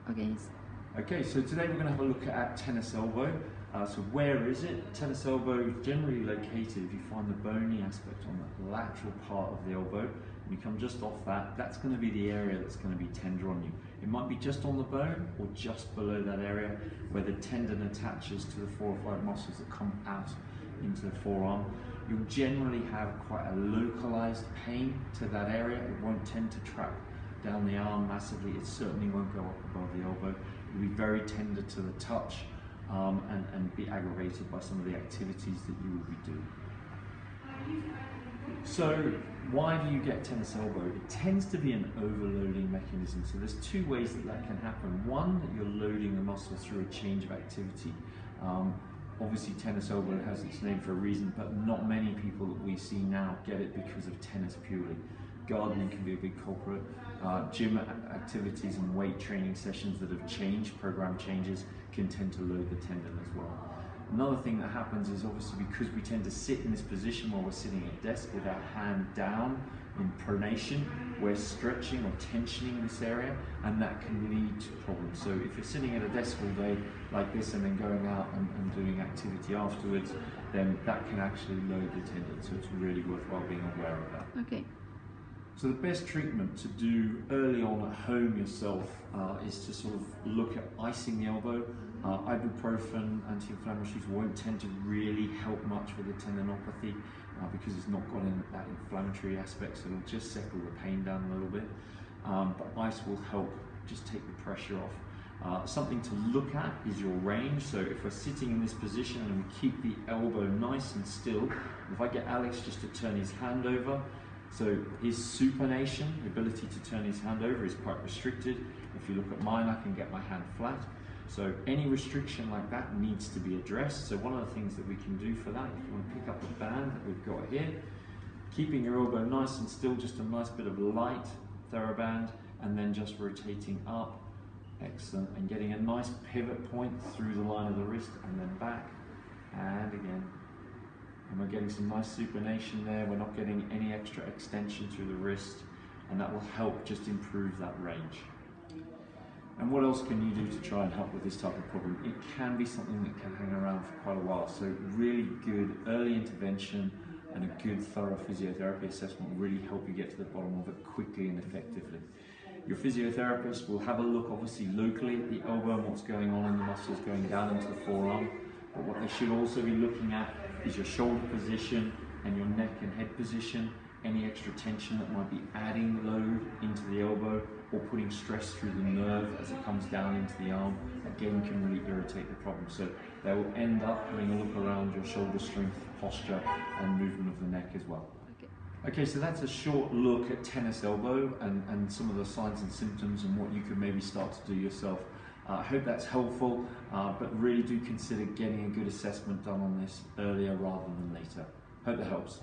Okay. Okay, so today we're going to have a look at tennis elbow. So where is it? Tennis elbow is generally located, if you find the bony aspect on the lateral part of the elbow, and you come just off that, that's going to be the area that's going to be tender on you. It might be just on the bone or just below that area where the tendon attaches to the 4 or 5 muscles that come out into the forearm. You'll generally have quite a localized pain to that area. It won't tend to track down the arm massively. It certainly won't go up above the elbow. It'll be very tender to the touch and be aggravated by some of the activities that you will be doing. So why do you get tennis elbow? It tends to be an overloading mechanism. So there's 2 ways that can happen. One, that you're loading the muscle through a change of activity. Obviously tennis elbow has its name for a reason, but not many people that we see now get it because of tennis purely. Gardening can be a big culprit. Gym activities and weight training sessions that have changed, program changes, can tend to load the tendon as well. Another thing that happens is obviously because we tend to sit in this position while we're sitting at a desk with our hand down in pronation, we're stretching or tensioning this area, and that can lead to problems. So if you're sitting at a desk all day like this and then going out and doing activity afterwards, then that can actually load the tendon. So it's really worthwhile being aware of that. Okay. So the best treatment to do early on at home yourself is to sort of look at icing the elbow. Ibuprofen, anti-inflammatories won't tend to really help much with the tendinopathy because it's not got in that inflammatory aspect, so it'll just settle the pain down a little bit. But ice will help just take the pressure off. Something to look at is your range. So if we're sitting in this position and we keep the elbow nice and still, if I get Alex just to turn his hand over, so his supination, the ability to turn his hand over, is quite restricted. If you look at mine, I can get my hand flat. So any restriction like that needs to be addressed. So one of the things that we can do for that, if you want to pick up the band that we've got here, keeping your elbow nice and still, just a nice bit of light TheraBand, and then just rotating up, excellent, and getting a nice pivot point through the line of the wrist, and then back, and again. And we're getting some nice supination there. We're not getting any extra extension through the wrist, and that will help just improve that range. And what else can you do to try and help with this type of problem? It can be something that can hang around for quite a while. So really good early intervention and a good thorough physiotherapy assessment will really help you get to the bottom of it quickly and effectively. Your physiotherapist will have a look obviously locally at the elbow and what's going on in the muscles going down into the forearm. But what they should also be looking at is your shoulder position and your neck and head position, any extra tension that might be adding load into the elbow or putting stress through the nerve as it comes down into the arm, again can really irritate the problem. So they will end up having a look around your shoulder strength, posture and movement of the neck as well. Okay, so that's a short look at tennis elbow and some of the signs and symptoms and what you could maybe start to do yourself. I hope that's helpful, but really do consider getting a good assessment done on this earlier rather than later. Hope that helps.